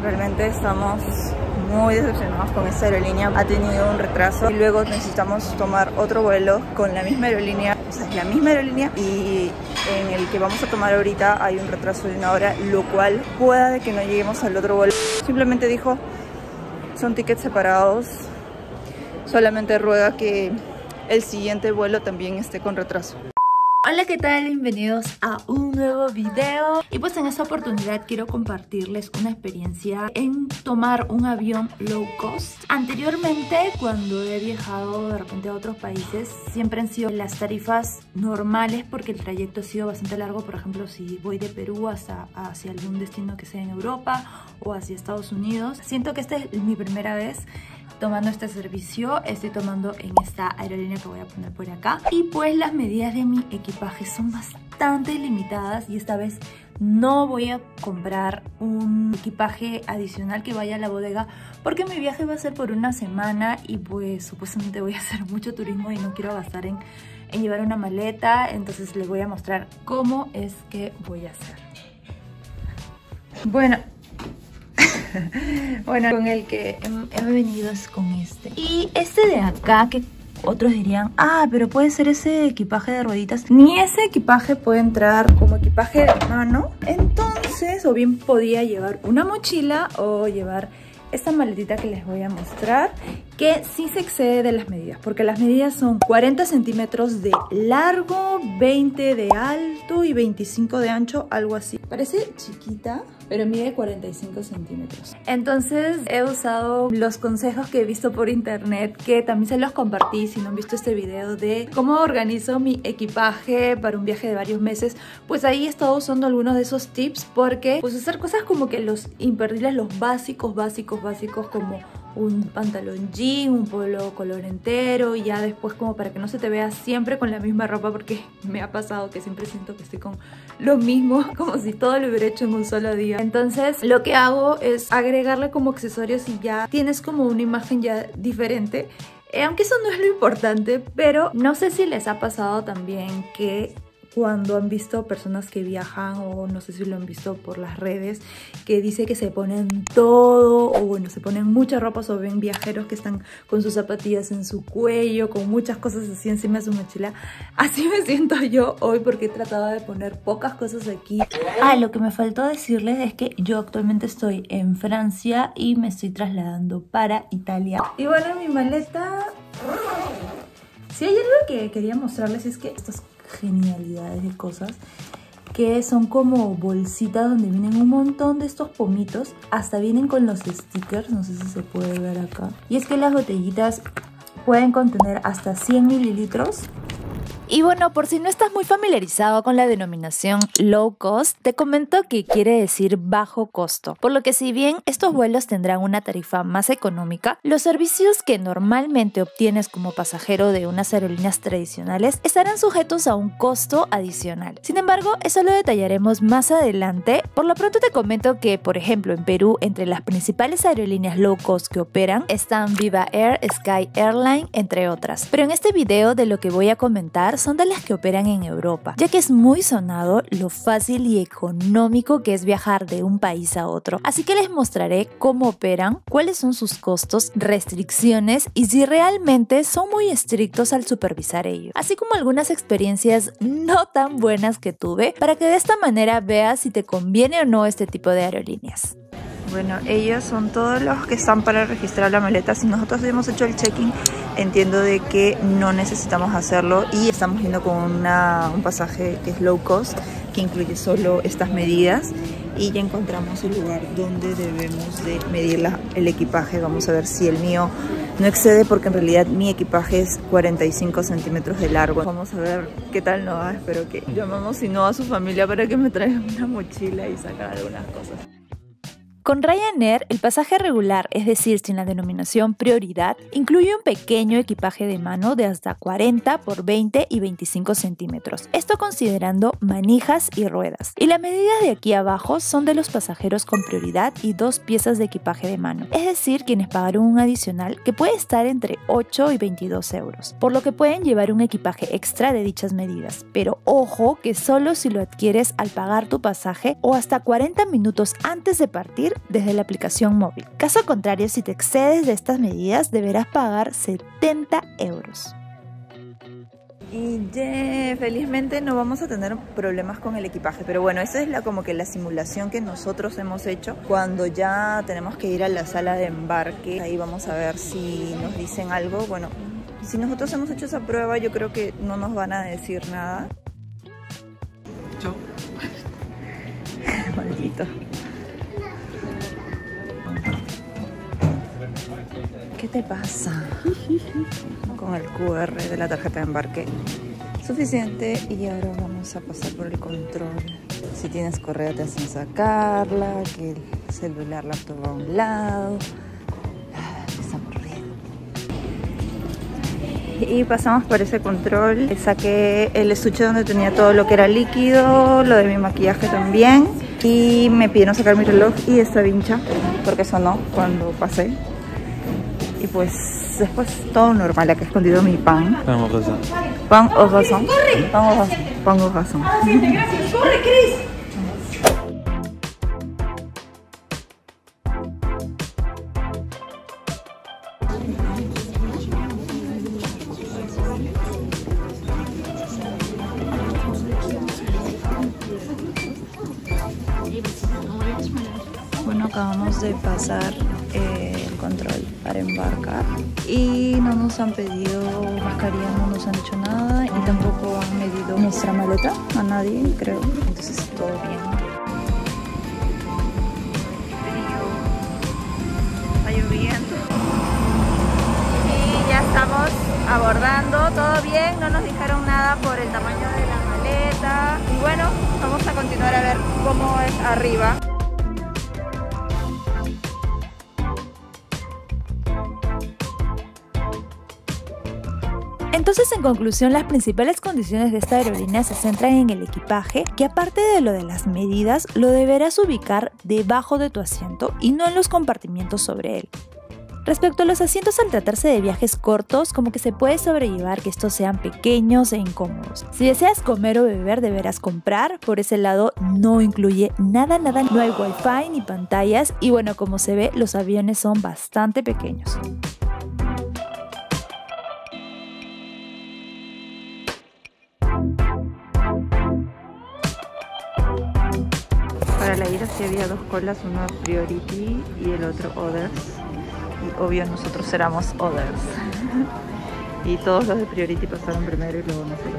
Realmente estamos muy decepcionados con esta aerolínea. Ha tenido un retraso y luego necesitamos tomar otro vuelo con la misma aerolínea. O sea, es la misma aerolínea y en el que vamos a tomar ahorita hay un retraso de 1 hora, lo cual pueda de que no lleguemos al otro vuelo. Simplemente dijo, son tickets separados. Solamente ruega que el siguiente vuelo también esté con retraso. Hola, ¿qué tal? Bienvenidos a un nuevo video. Y pues en esta oportunidad quiero compartirles una experiencia en tomar un avión low cost. Anteriormente, cuando he viajado de repente a otros países, siempre han sido las tarifas normales porque el trayecto ha sido bastante largo. Por ejemplo, si voy de Perú hacia algún destino que sea en Europa o hacia Estados Unidos. Siento que esta es mi primera vez tomando este servicio. Estoy tomando en esta aerolínea que voy a poner por acá. Y pues las medidas de mi equipaje son bastante limitadas y esta vez no voy a comprar un equipaje adicional que vaya a la bodega porque mi viaje va a ser por una semana y pues supuestamente voy a hacer mucho turismo y no quiero gastar en llevar una maleta. Entonces les voy a mostrar cómo es que voy a hacer. Bueno, con el que he venido es con este. Y este de acá, que otros dirían, ah, pero puede ser ese equipaje de rueditas. Ni ese equipaje puede entrar como equipaje de mano. Entonces, o bien podía llevar una mochila o llevar esta maletita que les voy a mostrar, que sí se excede de las medidas, porque las medidas son 40 centímetros de largo, 20 de alto y 25 de ancho, algo así. Parece chiquita, pero mide 45 centímetros. Entonces he usado los consejos que he visto por internet, que también se los compartí si no han visto este video de cómo organizo mi equipaje para un viaje de varios meses. Pues ahí he estado usando algunos de esos tips, porque pues hacer cosas como que los imperdibles, los básicos como un pantalón jean, un polo color entero y ya después como para que no se te vea siempre con la misma ropa, porque me ha pasado que siempre siento que estoy con lo mismo, como si todo lo hubiera hecho en un solo día. Entonces lo que hago es agregarle como accesorios y ya tienes como una imagen ya diferente. Aunque eso no es lo importante, pero no sé si les ha pasado también que cuando han visto personas que viajan, o no sé si lo han visto por las redes, que dice que se ponen todo, o bueno, se ponen muchas ropas, o ven viajeros que están con sus zapatillas en su cuello, con muchas cosas así encima de su mochila. Así me siento yo hoy, porque he tratado de poner pocas cosas aquí. Ah, lo que me faltó decirles es que yo actualmente estoy en Francia y me estoy trasladando para Italia. Y bueno, mi maleta... Si hay algo que quería mostrarles es que estas genialidades de cosas que son como bolsitas donde vienen un montón de estos pomitos, hasta vienen con los stickers, no sé si se puede ver acá. Y es que las botellitas pueden contener hasta 100 mililitros. Y bueno, por si no estás muy familiarizado con la denominación low cost, te comento que quiere decir bajo costo. Por lo que si bien estos vuelos tendrán una tarifa más económica, los servicios que normalmente obtienes como pasajero de unas aerolíneas tradicionales estarán sujetos a un costo adicional. Sin embargo, eso lo detallaremos más adelante. Por lo pronto te comento que, por ejemplo, en Perú, entre las principales aerolíneas low cost que operan están Viva Air, Sky Airline, entre otras. Pero en este video de lo que voy a comentar son de las que operan en Europa, ya que es muy sonado lo fácil y económico que es viajar de un país a otro. Así que les mostraré cómo operan, cuáles son sus costos, restricciones y si realmente son muy estrictos al supervisar ello. Así como algunas experiencias no tan buenas que tuve, para que de esta manera veas si te conviene o no este tipo de aerolíneas. Bueno, ellos son todos los que están para registrar la maleta. Si nosotros hemos hecho el check-in, entiendo de que no necesitamos hacerlo y estamos yendo con un pasaje que es low cost, que incluye solo estas medidas, y ya encontramos el lugar donde debemos de medir el equipaje. Vamos a ver si el mío no excede, porque en realidad mi equipaje es 45 centímetros de largo. Vamos a ver qué tal nos va. Espero que llamamos, si no, a su familia para que me traigan una mochila y sacar algunas cosas. Con Ryanair, el pasaje regular, es decir, sin la denominación prioridad, incluye un pequeño equipaje de mano de hasta 40 por 20 y 25 centímetros. Esto considerando manijas y ruedas. Y las medidas de aquí abajo son de los pasajeros con prioridad y 2 piezas de equipaje de mano. Es decir, quienes pagaron un adicional que puede estar entre 8 y 22 euros. Por lo que pueden llevar un equipaje extra de dichas medidas. Pero ojo que solo si lo adquieres al pagar tu pasaje o hasta 40 minutos antes de partir desde la aplicación móvil. Caso contrario, si te excedes de estas medidas, deberás pagar 70 euros. Y felizmente no vamos a tener problemas con el equipaje, pero bueno, esa es como que la simulación que nosotros hemos hecho cuando ya tenemos que ir a la sala de embarque. Ahí vamos a ver si nos dicen algo. Bueno, si nosotros hemos hecho esa prueba, yo creo que no nos van a decir nada. Chao. Maldito. ¿Qué te pasa? Con el QR de la tarjeta de embarque. Suficiente, y ahora vamos a pasar por el control. Si tienes correa te hacen sacarla, que el celular, laptop va a un lado. Está aburrido. Y pasamos por ese control. Saqué el estuche donde tenía todo lo que era líquido, lo de mi maquillaje también. Y me pidieron sacar mi reloj y esta vincha, porque sonó cuando pasé. Y pues después todo normal, acá he escondido mi pan. Pan au raisin. Pan au raisin. Pan au raisin. Gracias, corre, Cris. Bueno, acabamos de pasar el control para embarcar y no nos han pedido mascarilla, no nos han dicho nada, y tampoco han medido nuestra maleta, a nadie creo, entonces todo bien. Está lloviendo y ya estamos abordando, todo bien, no nos dijeron nada por el tamaño de la maleta, y bueno, vamos a continuar a ver cómo es arriba. Entonces, en conclusión, las principales condiciones de esta aerolínea se centran en el equipaje, que aparte de lo de las medidas, lo deberás ubicar debajo de tu asiento y no en los compartimientos sobre él. Respecto a los asientos, al tratarse de viajes cortos, como que se puede sobrellevar que estos sean pequeños e incómodos. Si deseas comer o beber, deberás comprar. Por ese lado no incluye nada, no hay wifi ni pantallas, y bueno, como se ve, los aviones son bastante pequeños. Para la ida sí había dos colas, uno Priority y el otro Others. Y obvio nosotros éramos Others. Y todos los de Priority pasaron primero y luego nosotros.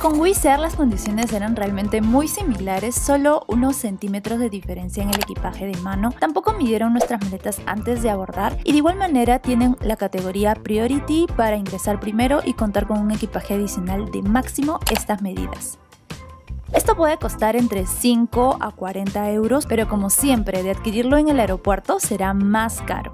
Con Wizz Air las condiciones eran realmente muy similares, solo unos centímetros de diferencia en el equipaje de mano. Tampoco midieron nuestras maletas antes de abordar, y de igual manera tienen la categoría Priority para ingresar primero y contar con un equipaje adicional de máximo estas medidas. Esto puede costar entre 5 a 40 euros, pero como siempre, de adquirirlo en el aeropuerto será más caro.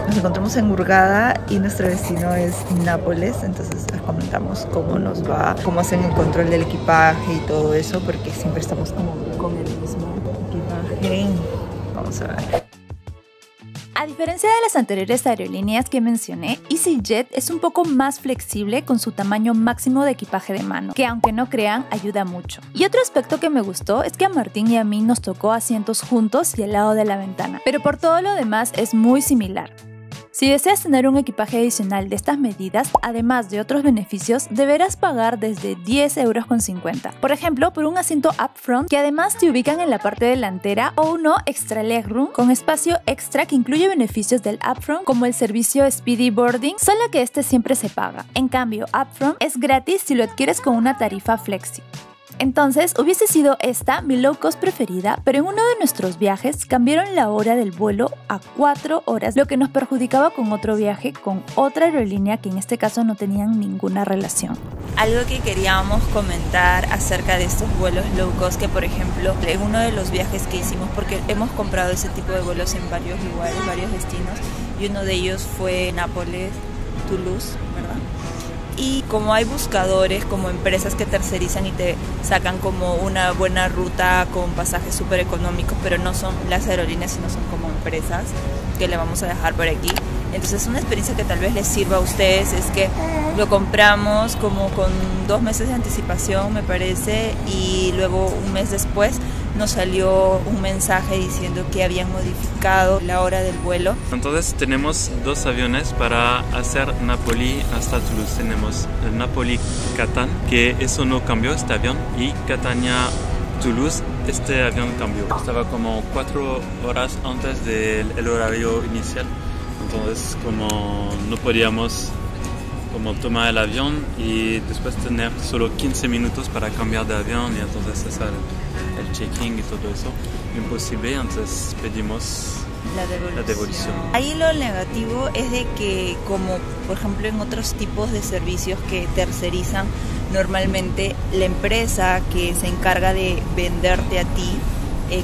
Nos encontramos en Hurghada y nuestro destino es Nápoles, entonces les comentamos cómo nos va, cómo hacen el control del equipaje y todo eso, porque siempre estamos como con el mismo equipaje. Vamos a ver. A diferencia de las anteriores aerolíneas que mencioné, EasyJet es un poco más flexible con su tamaño máximo de equipaje de mano, que aunque no crean, ayuda mucho. Y otro aspecto que me gustó es que a Martín y a mí nos tocó asientos juntos y al lado de la ventana, pero por todo lo demás es muy similar. Si deseas tener un equipaje adicional de estas medidas, además de otros beneficios, deberás pagar desde 10,50 euros. Por ejemplo, por un asiento upfront que además te ubican en la parte delantera, o uno extra legroom con espacio extra que incluye beneficios del upfront como el servicio Speedy Boarding, solo que este siempre se paga. En cambio, upfront es gratis si lo adquieres con una tarifa flexi. Entonces, hubiese sido esta mi low cost preferida, pero en uno de nuestros viajes cambiaron la hora del vuelo a 4 horas, lo que nos perjudicaba con otro viaje con otra aerolínea que en este caso no tenían ninguna relación. Algo que queríamos comentar acerca de estos vuelos low cost, que por ejemplo, en uno de los viajes que hicimos, porque hemos comprado ese tipo de vuelos en varios lugares, varios destinos, y uno de ellos fue Nápoles, Toulouse, ¿verdad? y como hay buscadores, como empresas que tercerizan y te sacan como una buena ruta con pasajes súper económicos, pero no son las aerolíneas, sino son como empresas que le vamos a dejar por aquí. Entonces una experiencia que tal vez les sirva a ustedes es que lo compramos como con 2 meses de anticipación, me parece, y luego un mes después nos salió un mensaje diciendo que habían modificado la hora del vuelo. Entonces tenemos 2 aviones para hacer Napoli hasta Toulouse. Tenemos el Napoli-Catán, que eso no cambió, este avión, y Catania-Toulouse, este avión cambió. Estaba como 4 horas antes del horario inicial, entonces como no podíamos como tomar el avión y después tener solo 15 minutos para cambiar de avión, y entonces hacer el check-in y todo eso, imposible, entonces pedimos la devolución. Ahí lo negativo es de que, como por ejemplo en otros tipos de servicios que tercerizan, normalmente la empresa que se encarga de venderte a ti,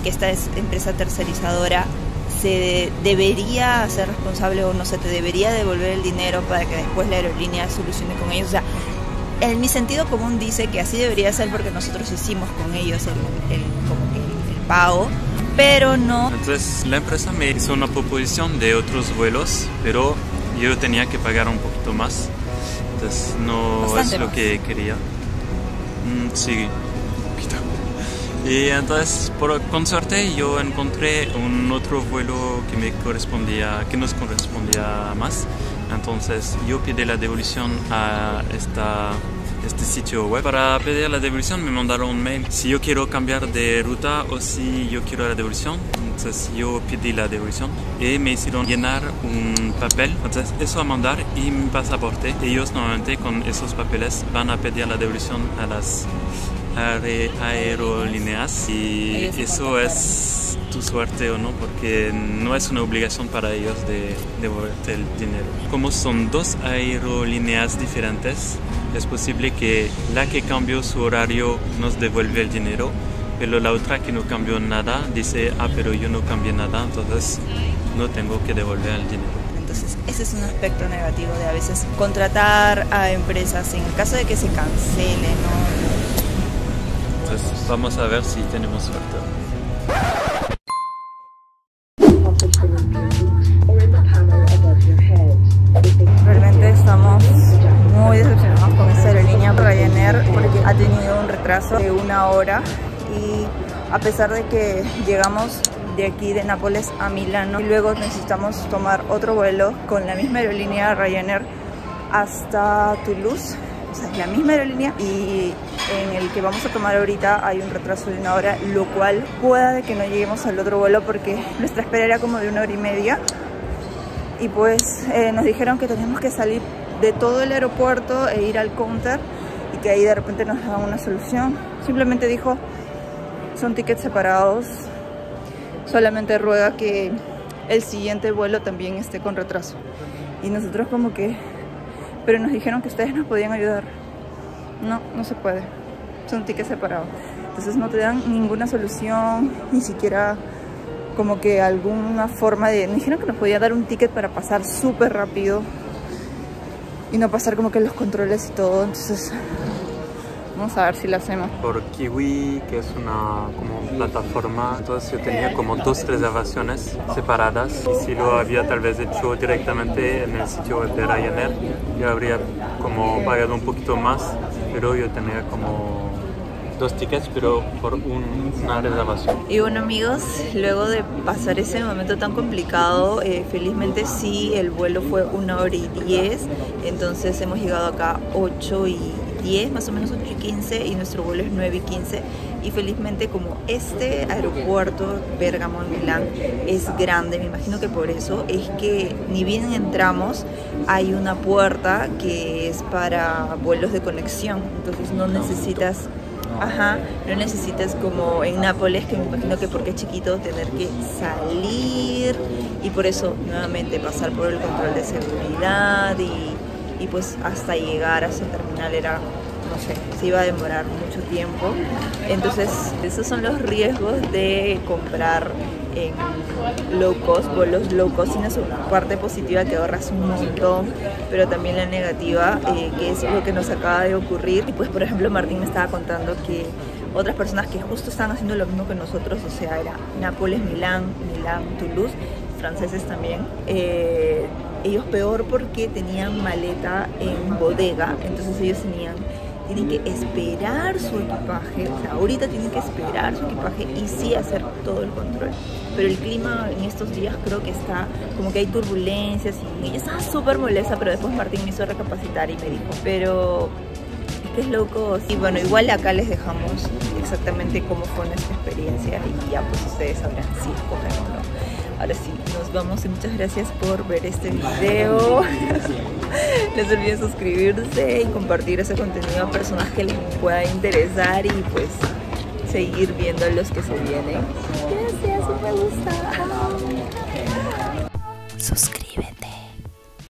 que esta es empresa tercerizadora, se debería hacer responsable, o no sé, te debería devolver el dinero para que después la aerolínea solucione con ellos. O sea, en mi sentido común dice que así debería ser, porque nosotros hicimos con ellos el pago, pero no. Entonces la empresa me hizo una proposición de otros vuelos, pero yo tenía que pagar un poquito más, entonces no Bastante es lo más. que quería. Sí, un poquito. Y entonces con suerte yo encontré un otro vuelo que nos correspondía más. Entonces yo pedí la devolución a este sitio web. Para pedir la devolución me mandaron un mail si yo quiero cambiar de ruta o si yo quiero la devolución. Entonces yo pedí la devolución y me hicieron llenar un papel, entonces eso a mandar y mi pasaporte. Ellos normalmente con esos papeles van a pedir la devolución a las aerolíneas, y eso es tu suerte o no, porque no es una obligación para ellos de devolverte el dinero. Como son 2 aerolíneas diferentes, es posible que la que cambió su horario nos devuelve el dinero, pero la otra que no cambió nada dice, pero yo no cambié nada, entonces no tengo que devolver el dinero. Entonces ese es un aspecto negativo de a veces contratar a empresas en caso de que se cancele, ¿no? Entonces vamos a ver si tenemos suerte. Realmente estamos muy decepcionados con esta aerolínea Ryanair, porque ha tenido un retraso de 1 hora, y a pesar de que llegamos de aquí de Nápoles a Milano y luego necesitamos tomar otro vuelo con la misma aerolínea Ryanair hasta Toulouse, o sea, es la misma aerolínea, y en el que vamos a tomar ahorita hay un retraso de 1 hora, lo cual puede que no lleguemos al otro vuelo porque nuestra espera era como de 1 hora y media. Y pues nos dijeron que teníamos que salir de todo el aeropuerto e ir al counter, y que ahí de repente nos daban una solución. Simplemente dijo, son tickets separados, solamente ruega que el siguiente vuelo también esté con retraso. Y nosotros como que, pero nos dijeron que ustedes nos podían ayudar. No, no se puede, son tickets separados. Entonces no te dan ninguna solución, ni siquiera como que alguna forma de... Nos dijeron que nos podía dar un ticket para pasar súper rápido y no pasar como que los controles y todo. Entonces vamos a ver si lo hacemos. Por Kiwi, que es una como plataforma, entonces yo tenía como 2 reservaciones separadas, y si lo había tal vez hecho directamente en el sitio web de Ryanair, yo habría como pagado un poquito más, pero yo tenía como 2 tickets, pero por una reservación. Y bueno, amigos, luego de pasar ese momento tan complicado, felizmente sí, el vuelo fue 1 hora y 10, entonces hemos llegado acá 8 y 10, más o menos 8 y 15, y nuestro vuelo es 9 y 15, y felizmente como este aeropuerto Bérgamo en Milán es grande, me imagino que por eso es que ni bien entramos hay una puerta que es para vuelos de conexión, entonces no necesitas... Ajá, no necesitas como en Nápoles, que me imagino que porque es chiquito tener que salir, y por eso nuevamente pasar por el control de seguridad y pues hasta llegar a ese terminal era, no no sé, se iba a demorar mucho tiempo. Entonces esos son los riesgos de comprar en low cost, vuelos low cost. Tiene su parte positiva, que ahorras un montón, pero también la negativa, que es lo que nos acaba de ocurrir. Y pues por ejemplo Martín me estaba contando que otras personas que justo están haciendo lo mismo que nosotros, o sea, era Nápoles, Milán, Toulouse, franceses también, ellos peor porque tenían maleta en bodega, entonces ellos tienen que esperar su equipaje, o sea, ahorita tienen que esperar su equipaje y sí hacer todo el control. Pero el clima en estos días creo que está, como que hay turbulencias y ella estaba súper molesta, pero después Martín me hizo recapacitar y me dijo, pero es loco. Y bueno, igual acá les dejamos exactamente cómo fue nuestra experiencia y ya pues ustedes sabrán si escogen o no. Ahora sí, nos vamos y muchas gracias por ver este video. No se olviden suscribirse y compartir ese contenido a personas que les pueda interesar y pues seguir viendo los que se vienen. Gracias, me gusta. Suscríbete.